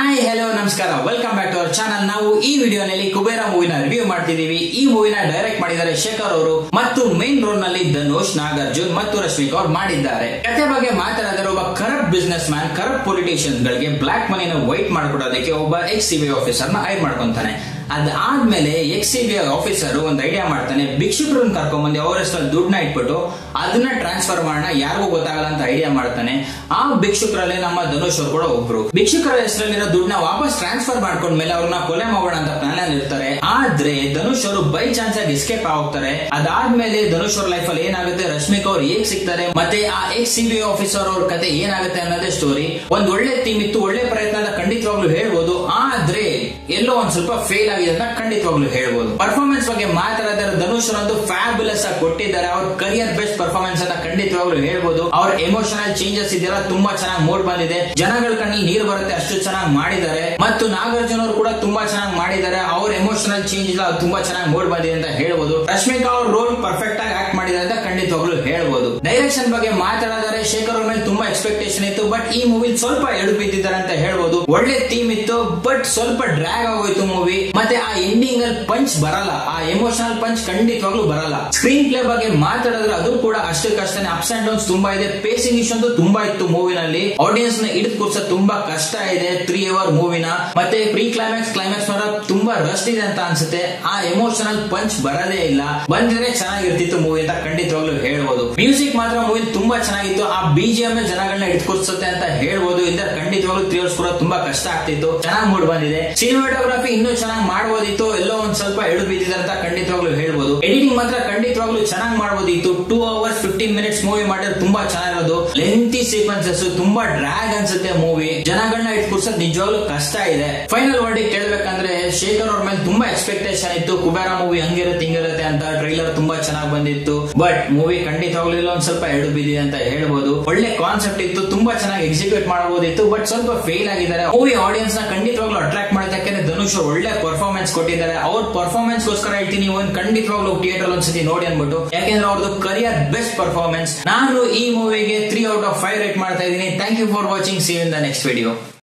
Hi hello ನಮಸ್ಕಾರ, welcome back to our channel. ನಾವು ಈ ವಿಡಿಯೋನಲ್ಲಿ ಕುಬೇರ ಮೂವಿನ ರಿವ್ಯೂ ಮಾಡ್ತಿದೀವಿ. ಈ ಮೂವಿನ ಡೈರೆಕ್ಟ್ ಮಾಡಿದ್ದಾರೆ ಶೇಖರ್ ಅವರು ಮತ್ತು ಮೇನ್ ರೋಲ್ ನಲ್ಲಿ ಧನುಷ್, ನಾಗಾರ್ಜುನ್ ಮತ್ತು ರಶ್ಮಿಕಾ ಅವರು ಮಾಡಿದ್ದಾರೆ. ಕಥೆ ಬಗ್ಗೆ ಮಾತಾಡಿದರೆ ಒಬ್ಬ corrupt business man corrupt politicians ಗಳಿಗೆ ಬ್ಲಾಕ್ ಮನಿನ ವೈಟ್ ಮಾಡ್ಕೊಡೋದಕ್ಕೆ ಒಬ್ಬ ಎಕ್ಸ್ ಸಿಬಿಐ ಆಫೀಸರ್ ನ ಹೈರ್ ಮಾಡ್ಕೊಂತಾನೆ. ಅದಾದ್ಮೇಲೆ ಎಕ್ಸ್ ಸಿಬಿಐ ಆಫೀಸರ್ ಒಂದು ಐಡಿಯಾ ಮಾಡ್ತಾನೆ, ಭಿಕ್ಷುಕರನ್ನ ಕರ್ಕೊಂಡ್ಬಂದು ಅವ್ರ ಹೆಸರಲ್ಲಿ ದುಡ್ಡನ್ನ ಇಟ್ಬಿಟ್ಟು ಅದನ್ನ ಟ್ರಾನ್ಸ್ಫರ್ ಮಾಡೋಣ, ಯಾರಿಗೂ ಗೊತ್ತಾಗಲ್ಲ ಅಂತ ಐಡಿಯಾ ಮಾಡ್ತಾನೆ. ಆ ಭಿಕ್ಷುಕರಲ್ಲಿ ನಮ್ಮ ಧನುಷ್ ಅವರು ಕೂಡ ಒಬ್ರು. ಭಿಕ್ಷುಕರ ಹೆಸರಲ್ಲಿರೋ ದುಡ್ಡನ್ನ ವಾಪಸ್ ಟ್ರಾನ್ಸ್ಫರ್ ಮಾಡ್ಕೊಂಡ್ಮೇಲೆ ಅವ್ರನ್ನ ಕೊಲೆ ಮಾಡೋಣ ಅಂತ ಪ್ಲಾನ್ ಅಲ್ಲಿ ಇರ್ತಾರೆ. ಆದ್ರೆ ಧನುಷ್ ಅವರು ಬೈ ಚಾನ್ಸ್ ಆಗಿ ಎಸ್ಕೇಪ್ ಹೋಗ್ತಾರೆ. ಅದಾದ್ಮೇಲೆ ಧನುಷ್ ಅವ್ರ ಲೈಫ್ ಅಲ್ಲಿ ಏನಾಗುತ್ತೆ, ರಶ್ಮಿಕಾ ಅವ್ರು ಹೇಗ್ ಸಿಗ್ತಾರೆ, ಮತ್ತೆ ಆ ಎಕ್ಸ್ ಸಿಬಿಐ ಆಫೀಸರ್ ಅವ್ರ ಕತೆ ಏನಾಗುತ್ತೆ ಅನ್ನೋದೇ ಸ್ಟೋರಿ. ಒಂದ್ ಒಳ್ಳೆ ಟೀಮ್ ಇತ್ತು, ಒಳ್ಳೆ ಪ್ರಯತ್ನ ಅಂತ ಖಂಡಿತವಾಗ್ಲೂ ಹೇಳ್ಬೋದು. ಆದ್ರೆ ಎಲ್ಲೋ ಒಂದ್ ಸ್ವಲ್ಪ ಫೇಲ್ ಆಗಿದೆ ಅಂತ ಖಂಡಿತವಾಗ್ಲೂ ಹೇಳ್ಬೋದು. ಪರ್ಫಾರ್ಮೆನ್ಸ್ ಬಗ್ಗೆ ಮಾತಾಡಿದ್ರೆ ಧನುಷ್ ಒಂದು ಫ್ಯಾಬ್ಯುಲಸ್ ಆಗಿ ಕೊಟ್ಟಿದ್ದಾರೆ. ಅವ್ರ ಕರಿಯರ್ ಬೆಸ್ಟ್ ಪರ್ಫಾರ್ಮೆನ್ಸ್ ಅಂತ ಖಂಡಿತವಾಗ್ಲೂ ಹೇಳ್ಬೋದು. ಅವ್ರ ಎಮೋಷನಲ್ ಚೇಂಜಸ್ ಇದೆಲ್ಲ ತುಂಬಾ ಚೆನ್ನಾಗಿ ಮೂಡ್ ಬಂದಿದೆ. ಜನಗಳ ಕಣ್ಣಲ್ಲಿ ನೀರು ಬರುತ್ತೆ ಅಷ್ಟು ಚೆನ್ನಾಗಿ ಮಾಡಿದ್ದಾರೆ. ಮತ್ತು ನಾಗಾರ್ಜುನ್ ಅವರು ಕೂಡ ತುಂಬಾ ಚೆನ್ನಾಗಿ ಮಾಡಿದ್ದಾರೆ. ಅವ್ರ ಎಮೋಷನಲ್ ಚೇಂಜ್ ಇಲ್ಲ, ತುಂಬಾ ಚೆನ್ನಾಗಿ ಮೂಡ್ ಬಂದಿದೆ ಅಂತ ಹೇಳ್ಬೋದು. ರಶ್ಮಿಕಾ ಅವ್ರ ರೋಲ್ ಪರ್ಫೆಕ್ಟ್ ಆಗಿ ಆಕ್ಟ್ ಮಾಡಿದ್ದಾರೆ ಅಂತ ಖಂಡಿತವಾಗ್ಲೂ ಹೇಳ್ಬೋದು. ಡೈರೆಕ್ಷನ್ ಬಗ್ಗೆ ಮಾತಾಡಿದರೆ ಶೇಖರ್ ಅವ್ರ ಮೇಲೆ ತುಂಬಾ ಎಕ್ಸ್ಪೆಕ್ಟೇಷನ್ ಇತ್ತು, ಬಟ್ ಈ ಮೂವಿ ಸ್ವಲ್ಪ ಎಡು ಬಿದ್ದಿದ್ದಾರೆ ಅಂತ ಹೇಳ್ಬೋದು. ಒಳ್ಳೆ ಥೀಮ್ ಇತ್ತು, ಬಟ್ ಸ್ವಲ್ಪ ಡ್ರ್ಯಾಗ್ ಆಗೋಯ್ತು ಮೂವಿ. ಮತ್ತೆ ಆ ಎಂಡಿಂಗ್ ಅಲ್ಲಿ ಪಂಚ್ ಬರಲ್ಲ, ಆ ಎಮೋಷನಲ್ ಪಂಚ್ ಖಂಡಿತವಾಗ್ಲೂ ಬರಲ್ಲ. ಸ್ಕ್ರೀನ್ ಪ್ಲೇ ಬಗ್ಗೆ ಮಾತಾಡಿದ್ರೆ ಅದು ಕೂಡ ಅಷ್ಟಕ್ಕಷ್ಟೇ ಅಪ್ಸ್ ಅಂಡ್ ಡೌನ್ಸ್ ತುಂಬಾ ಇದೆ. ಪೇಸಿಂಗ್ ಇಶ್ಯೂ ಅಂತೂ ತುಂಬಾ ಇತ್ತು ಮೂವಿನಲ್ಲಿ. ಆಡಿಯನ್ಸ್ ನ ಹಿಡಿದು ಕೂರ್ಸೋದು ತುಂಬಾ ಕಷ್ಟ ಇದೆ 3 hour ಮೂವಿನ. ಮತ್ತೆ ಪ್ರೀ ಕ್ಲೈಮ್ಯಾಕ್ಸ್ ತುಂಬಾ ರಸ್ಟ್ ಇದೆ ಅಂತ ಅನ್ಸುತ್ತೆ. ಆ ಎಮೋಷನಲ್ ಪಂಚ್ ಬರದೇ ಇಲ್ಲ. ಬಂದಿದ್ರೆ ಚೆನ್ನಾಗಿರ್ತಿತ್ತು ಮೂವಿ ಅಂತ ಖಂಡಿತವಾಗ್ಲೂ ಹೇಳ್ಬೋದು. ಮ್ಯೂಸಿಕ್ ಮಾತ್ರ ಮೂವಿ ತುಂಬಾ ಚೆನ್ನಾಗಿತ್ತು. ಆ ಬಿಜಿಎಂ ಜನಗಳನ್ನ ಹಿಡಿದು ಕೂರ್ಸುತ್ತೆ ಅಂತ ಹೇಳ್ಬೋದು. ಇಂದ ಖಂಡಿತವಾಗ್ಲೂ 3 hours ಕೂಡ ತುಂಬಾ ಕಷ್ಟ ಆಗ್ತಿತ್ತು. ಚೆನ್ನಾಗಿ ಮೂಡ್ ಬಂದಿದೆ. ಸಿನಿಮಾಟೋಗ್ರಫಿ ಇನ್ನೂ ಚೆನ್ನಾಗಿ ಮಾಡಬಹುದಿತ್ತು, ಎಲ್ಲೋ ಒಂದ್ ಸ್ವಲ್ಪ ಎಡು ಬಿದ್ದಿದೆ ಅಂತ ಖಂಡಿತವಾಗ್ಲೂ ಹೇಳ್ಬೋದು. ಎಡಿಟಿಂಗ್ ಮಾತ್ರ ಖಂಡಿತವಾಗ್ಲೂ ಚೆನ್ನಾಗಿ ಮಾಡಬಹುದಿತ್ತು. 2 hours 15 minutes ಮೂವಿ ಮಾಡಿದ್ರೆ ತುಂಬಾ ಚೆನ್ನಾಗಿರೋದು. ಲೆಂತಿ ಸೀಕ್ವೆನ್ಸಸ್ ತುಂಬಾ ಡ್ರ್ಯಾಗ್ ಅನ್ಸುತ್ತೆ ಮೂವಿ. ಜನಗಳನ್ನ ಇಟ್ಟು ಕೂರ್ಸೋದು ನಿಜವಾಗ್ಲೂ ಕಷ್ಟ ಇದೆ. ಫೈನಲ್ ವರ್ಡಿಗೆ ಕೇಳ್ಬೇಕಂದ್ರೆ ಶೇಖರ್ ಅವ್ರ ಮೇಲೆ ತುಂಬಾ ಎಕ್ಸ್ಪೆಕ್ಟೇಷನ್ ಇತ್ತು. ಕುಬೇರ ಮೂವಿ ಹಂಗಿರುತ್ತೆ ಹಿಂಗಿರುತ್ತೆ ಅಂತ. ಟ್ರೈಲರ್ ತುಂಬಾ ಚೆನ್ನಾಗಿ ಬಂದಿತ್ತು, ಬಟ್ ಮೂವಿ ಖಂಡಿತವಾಗ್ಲೂ ಒಂದ್ ಸ್ವಲ್ಪ ಎಡು ಬಿದ್ದಿದೆ ಅಂತ ಹೇಳ್ಬೋದು. ಒಳ್ಳೆ ಕಾನ್ಸೆಪ್ಟ್ ಇತ್ತು, ತುಂಬಾ ಚೆನ್ನಾಗಿ ಎಕ್ಸಿಕ್ಯೂಟ್ ಮಾಡಬಹುದಿತ್ತು, ಬಟ್ ಸ್ವಲ್ಪ ಫೇಲ್ ಆಗಿದ್ದಾರೆ. ಮೂವಿ ಆಡಿಯನ್ಸ್ ನ ಖಂಡಿತವಾಗ್ಲೂ ಅಟ್ರಾಕ್ಟ್ ಮಾಡುತ್ತೆ. ಯಾಕಂದ್ರೆ ಧನುಷ್ ಒಳ್ಳೆ ಪರ್ಫಾರ್ಮೆನ್ಸ್ ಕೊಟ್ಟಿದ್ದಾರೆ. ಅವ್ರ ಪರ್ಫಾರ್ಮೆನ್ಸ್ ಗೋಸ್ಕರ ಹೇಳ್ತೀನಿ, ಒಂದ್ ಖಂಡಿತವಾಗ್ಲೂ ಥಿಯೇಟರ್ ಒಂದ್ಸತಿ ನೋಡಿ ಅನ್ಬಿಟ್ಟು. ಯಾಕೆಂದ್ರೆ ಅವ್ರದ್ದು ಕರಿಯರ್ ಬೆಸ್ಟ್ ಪರ್ಫಾರ್ಮೆನ್ಸ್. ನಾನು ಈ ಮೂವಿಗೆ 3 out of 5 ರೇಟ್ ಮಾಡ್ತಾ ಇದ್ದೀನಿ. Thank you for watching. See you in the next video.